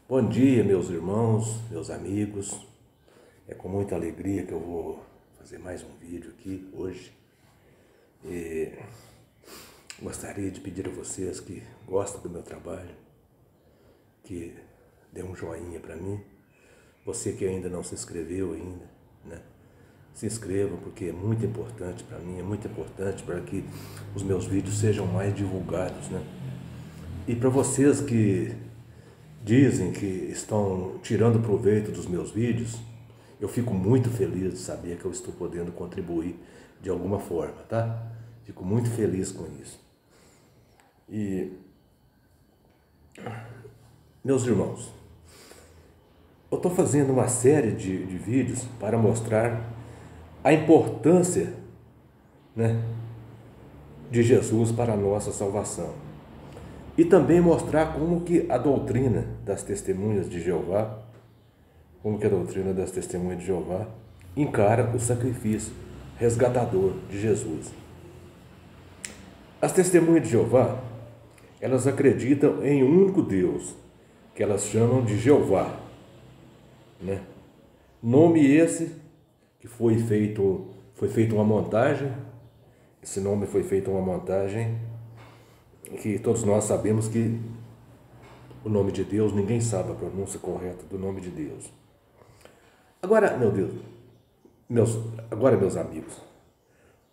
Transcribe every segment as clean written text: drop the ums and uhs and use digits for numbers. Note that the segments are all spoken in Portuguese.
Bom dia, meus irmãos, meus amigos. É com muita alegria que eu vou fazer mais um vídeo aqui hoje. E gostaria de pedir a vocês que gostam do meu trabalho, que dê um joinha para mim. Você que ainda não se inscreveu ainda, né? Se inscreva, porque é muito importante para mim, é muito importante para que os meus vídeos sejam mais divulgados, né? E para vocês que dizem que estão tirando proveito dos meus vídeos, eu fico muito feliz de saber que eu estou podendo contribuir de alguma forma, tá? Fico muito feliz com isso. E, meus irmãos, eu estou fazendo uma série de vídeos para mostrar a importância, né, de Jesus para a nossa salvação. E também mostrar como que a doutrina das testemunhas de Jeová, encara o sacrifício resgatador de Jesus. As testemunhas de Jeová, elas acreditam em um único Deus, que elas chamam de Jeová, né? Nome esse que foi feito uma montagem. Esse nome foi feito uma montagem que todos nós sabemos que o nome de Deus, ninguém sabe a pronúncia correta do nome de Deus. Agora, meus amigos,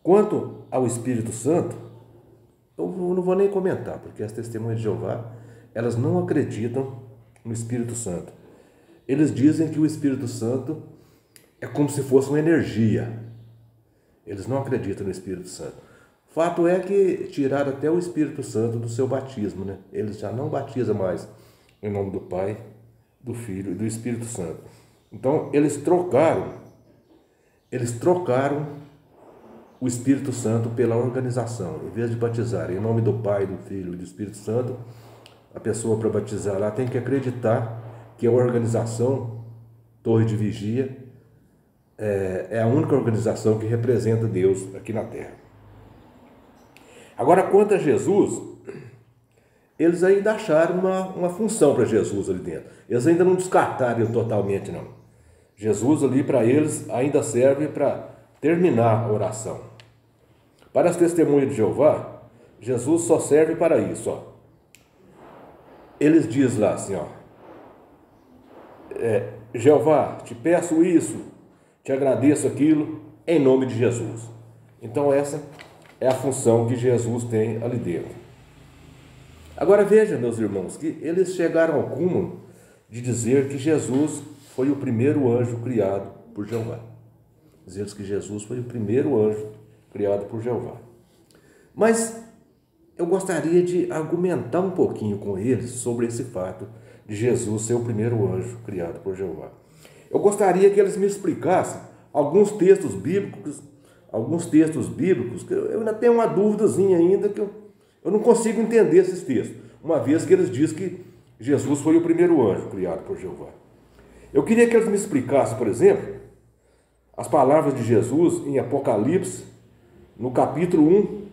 quanto ao Espírito Santo, eu não vou nem comentar, porque as testemunhas de Jeová, elas não acreditam no Espírito Santo. Eles dizem que o Espírito Santo é como se fosse uma energia. Eles não acreditam no Espírito Santo. Fato é que tiraram até o Espírito Santo do seu batismo, né? Eles já não batizam mais em nome do Pai, do Filho e do Espírito Santo. Então, eles trocaram o Espírito Santo pela organização. Em vez de batizar em nome do Pai, do Filho e do Espírito Santo, a pessoa, para batizar lá, tem que acreditar que a organização Torre de Vigia é a única organização que representa Deus aqui na Terra. Agora, quanto a Jesus, eles ainda acharam uma função para Jesus ali dentro. Eles ainda não descartaram ele totalmente, não. Jesus ali para eles ainda serve para terminar a oração. Para as testemunhas de Jeová, Jesus só serve para isso, ó. Eles dizem lá assim, ó: Jeová, te peço isso, te agradeço aquilo, em nome de Jesus. Então essa é a função que Jesus tem ali dentro. Agora veja, meus irmãos, que eles chegaram ao cúmulo de dizer que Jesus foi o primeiro anjo criado por Jeová. Dizer que Jesus foi o primeiro anjo criado por Jeová. Mas eu gostaria de argumentar um pouquinho com eles sobre esse fato de Jesus ser o primeiro anjo criado por Jeová. Eu gostaria que eles me explicassem alguns textos bíblicos, que eu ainda tenho uma dúvidazinha ainda, que eu não consigo entender esses textos, uma vez que eles dizem que Jesus foi o primeiro anjo criado por Jeová. Eu queria que eles me explicassem, por exemplo, as palavras de Jesus em Apocalipse, no capítulo 1,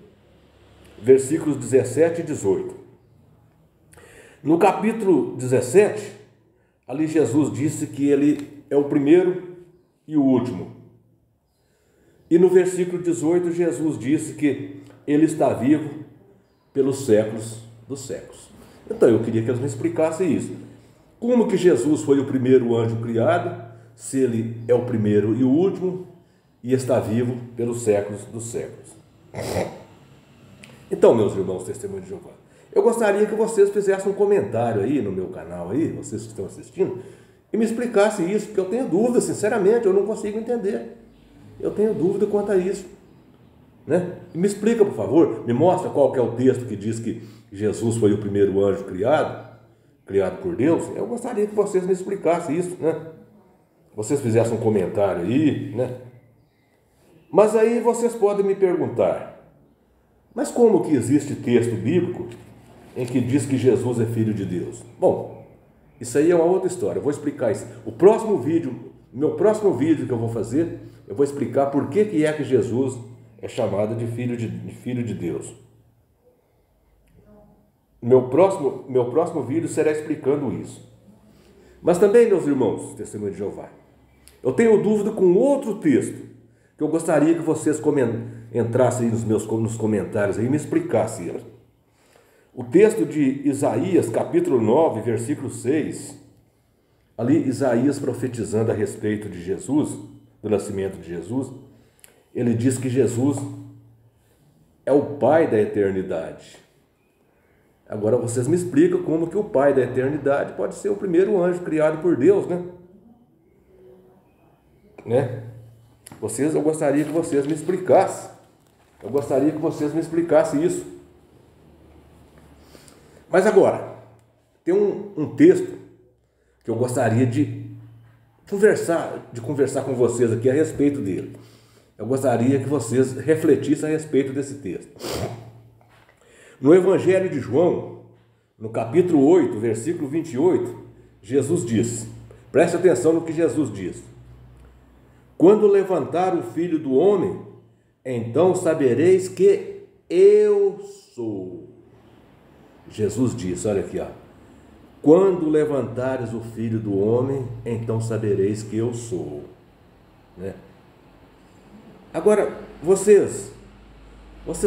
versículos 17 e 18. No capítulo 17, ali Jesus disse que ele é o primeiro e o último. E no versículo 18, Jesus disse que ele está vivo pelos séculos dos séculos. Então eu queria que eles me explicassem isso. Como que Jesus foi o primeiro anjo criado, se ele é o primeiro e o último, e está vivo pelos séculos dos séculos? Então, meus irmãos, testemunhos de Jeová, eu gostaria que vocês fizessem um comentário aí no meu canal, aí, vocês que estão assistindo, e me explicassem isso, porque eu tenho dúvida, sinceramente, eu não consigo entender. Eu tenho dúvida quanto a isso, né? E me explica, por favor, me mostra qual que é o texto que diz que Jesus foi o primeiro anjo criado por Deus. Eu gostaria que vocês me explicassem isso, né? Vocês fizessem um comentário aí, né? Mas aí vocês podem me perguntar: mas como que existe texto bíblico em que diz que Jesus é filho de Deus? Bom, isso aí é uma outra história, eu vou explicar isso. Meu próximo vídeo que eu vou fazer, eu vou explicar por que é que Jesus é chamado de filho de Deus. Meu próximo vídeo será explicando isso. Mas também, meus irmãos, testemunho de Jeová, eu tenho dúvida com outro texto, que eu gostaria que vocês entrassem aí nos comentários aí, e me explicassem ele. O texto de Isaías, capítulo 9, versículo 6, ali Isaías profetizando a respeito de Jesus, do nascimento de Jesus, ele diz que Jesus é o Pai da eternidade. Agora vocês me explicam como que o Pai da eternidade pode ser o primeiro anjo criado por Deus, né? Eu gostaria que vocês me explicassem. Eu gostaria que vocês me explicassem isso. Mas agora, tem um texto que eu gostaria de conversar com vocês aqui a respeito dele. Eu gostaria que vocês refletissem a respeito desse texto. No Evangelho de João, no capítulo 8, versículo 28, Jesus diz, preste atenção no que Jesus diz: quando levantar o Filho do Homem, então sabereis que eu sou. Jesus disse, olha aqui, quando levantares o Filho do Homem, então sabereis que eu sou. Agora, vocês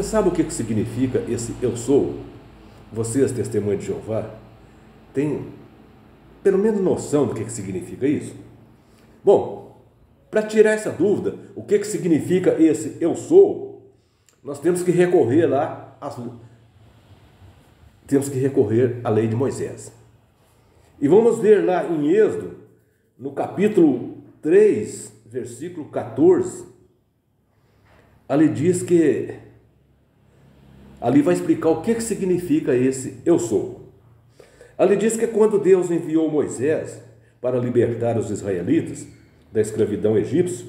sabem o que significa esse eu sou? Vocês, testemunhas de Jeová, têm pelo menos noção do que significa isso? Bom, para tirar essa dúvida, o que significa esse eu sou, nós temos que recorrer à lei de Moisés. E vamos ver lá em Êxodo, no capítulo 3, versículo 14, ali diz que, ali vai explicar o que significa esse eu sou. Ali diz que quando Deus enviou Moisés para libertar os israelitas da escravidão egípcia,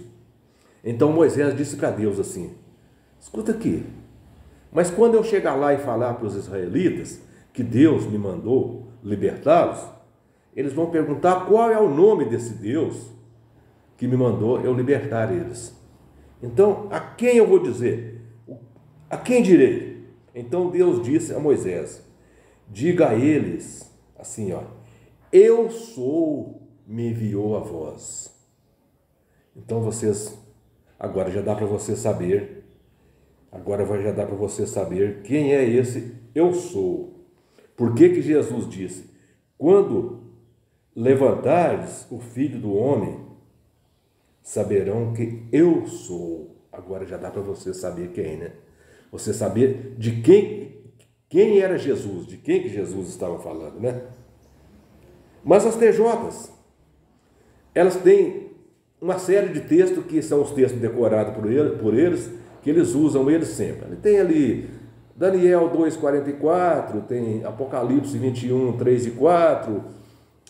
então Moisés disse para Deus assim, escuta aqui, mas quando eu chegar lá e falar para os israelitas que Deus me mandou libertá-los, eles vão perguntar qual é o nome desse Deus que me mandou eu libertar eles. Então, a quem eu vou dizer? A quem direi? Então Deus disse a Moisés, diga a eles assim, eu sou, me enviou a vós. Então agora já dá para você saber, quem é esse eu sou. Por que Jesus disse, quando levantares o Filho do Homem, saberão que eu sou. Agora já dá para você saber quem, né? Você saber de quem era Jesus, de quem que Jesus estava falando, né? Mas as TJs, elas têm uma série de textos que são os textos decorados por eles, que eles usam eles sempre. Tem ali Daniel 2,44, tem Apocalipse 21, 3 e 4.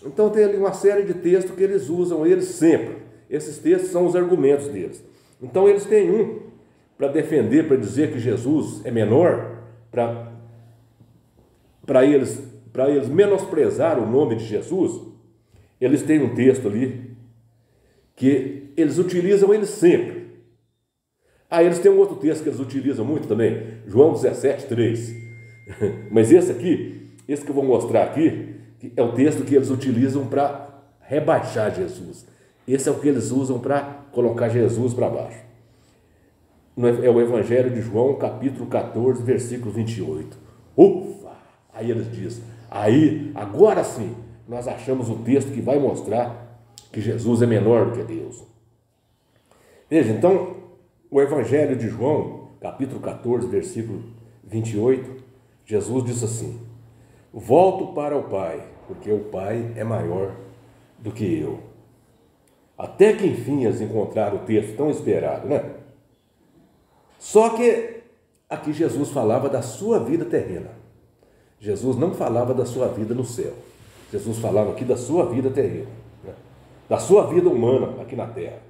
Então tem ali uma série de textos que eles usam eles sempre. Esses textos são os argumentos deles. Então eles têm um para defender, para dizer que Jesus é menor, para eles menosprezar o nome de Jesus. Eles têm um texto ali que eles utilizam eles sempre. Eles têm um outro texto que eles utilizam muito também, João 17, 3. Mas esse que eu vou mostrar aqui, é o texto que eles utilizam para rebaixar Jesus. Esse é o que eles usam para colocar Jesus para baixo. É o Evangelho de João, capítulo 14, versículo 28. Ufa! Aí eles dizem, agora sim, nós achamos o texto que vai mostrar que Jesus é menor do que Deus. Veja, então, o Evangelho de João, capítulo 14, versículo 28, Jesus diz assim, volto para o Pai, porque o Pai é maior do que eu. Até que enfim eles encontraram o texto tão esperado, né? Só que aqui Jesus falava da sua vida terrena. Jesus não falava da sua vida no céu. Jesus falava aqui da sua vida terrena, né? Da sua vida humana aqui na terra.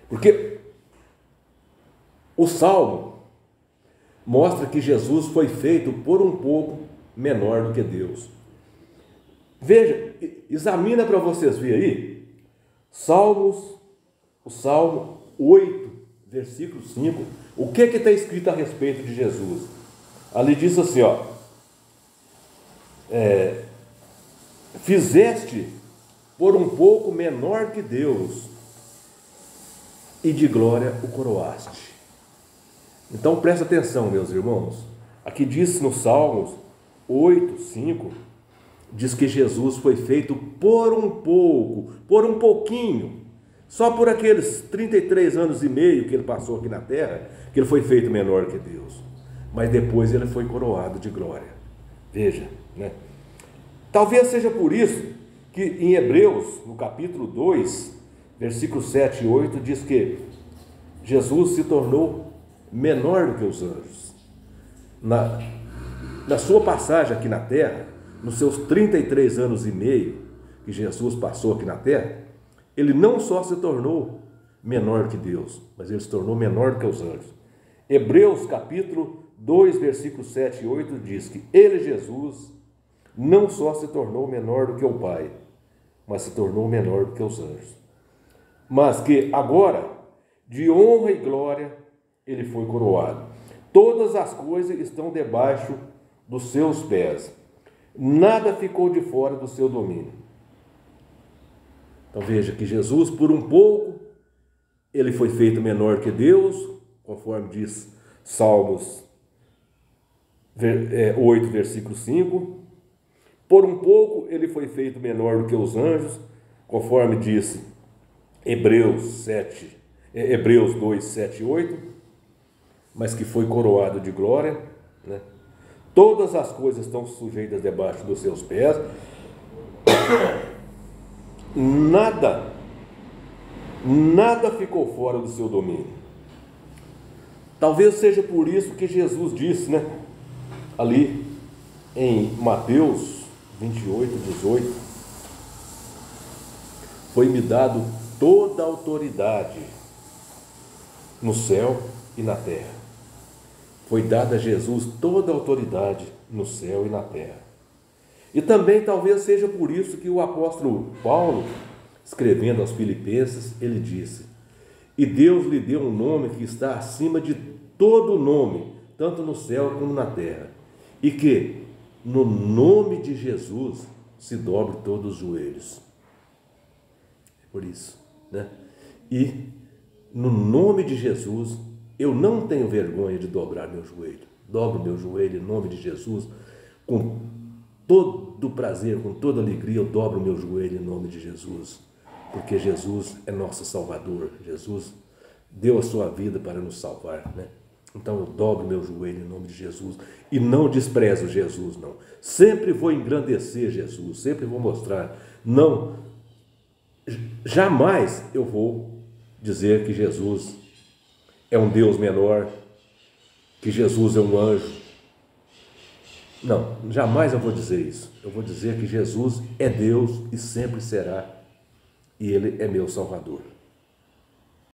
Porque o Salmo mostra que Jesus foi feito por um pouco menor do que Deus. Veja, examina para vocês verem aí, o Salmo 8, versículo 5, o que está escrito a respeito de Jesus? Ali diz assim, por um pouco menor que Deus, e de glória o coroaste. Então presta atenção, meus irmãos. Aqui diz no Salmos 8, 5, diz que Jesus foi feito por um pouco, por um pouquinho, só por aqueles 33 anos e meio que ele passou aqui na terra, que ele foi feito menor que Deus. Mas depois ele foi coroado de glória. Veja, né? Talvez seja por isso que em Hebreus, no capítulo 2, versículos 7 e 8, diz que Jesus se tornou menor do que os anjos. Na sua passagem aqui na terra, nos seus 33 anos e meio que Jesus passou aqui na terra, ele não só se tornou menor que Deus, mas ele se tornou menor do que os anjos. Hebreus capítulo 2, versículos 7 e 8 diz que ele, Jesus, não só se tornou menor do que o Pai, mas se tornou menor do que os anjos. Mas que agora, de honra e glória, ele foi coroado. Todas as coisas estão debaixo dos seus pés. Nada ficou de fora do seu domínio. Então veja que Jesus, por um pouco, ele foi feito menor que Deus, conforme diz Salmos 8, versículo 5. Por um pouco, ele foi feito menor do que os anjos, conforme diz Hebreus 2, 7 e 8, mas que foi coroado de glória, né? Todas as coisas estão sujeitas debaixo dos seus pés. Nada ficou fora do seu domínio. Talvez seja por isso que Jesus disse, né, ali em Mateus 28, 18, foi-me dado toda a autoridade no céu e na terra. Foi dada a Jesus toda a autoridade no céu e na terra. E também talvez seja por isso que o apóstolo Paulo, escrevendo aos Filipenses, ele disse: e Deus lhe deu um nome que está acima de todo nome, tanto no céu como na terra, e que no nome de Jesus se dobre todos os joelhos. Por isso, né? E no nome de Jesus, eu não tenho vergonha de dobrar meu joelho. Dobro meu joelho em nome de Jesus, com todo prazer, com toda alegria, eu dobro meu joelho em nome de Jesus, porque Jesus é nosso Salvador. Jesus deu a sua vida para nos salvar, né? Então eu dobro meu joelho em nome de Jesus e não desprezo Jesus, não. Sempre vou engrandecer Jesus, sempre vou mostrar. Não, jamais eu vou dizer que Jesus é um Deus menor, que Jesus é um anjo. Não, jamais eu vou dizer isso. Eu vou dizer que Jesus é Deus e sempre será, e Ele é meu Salvador.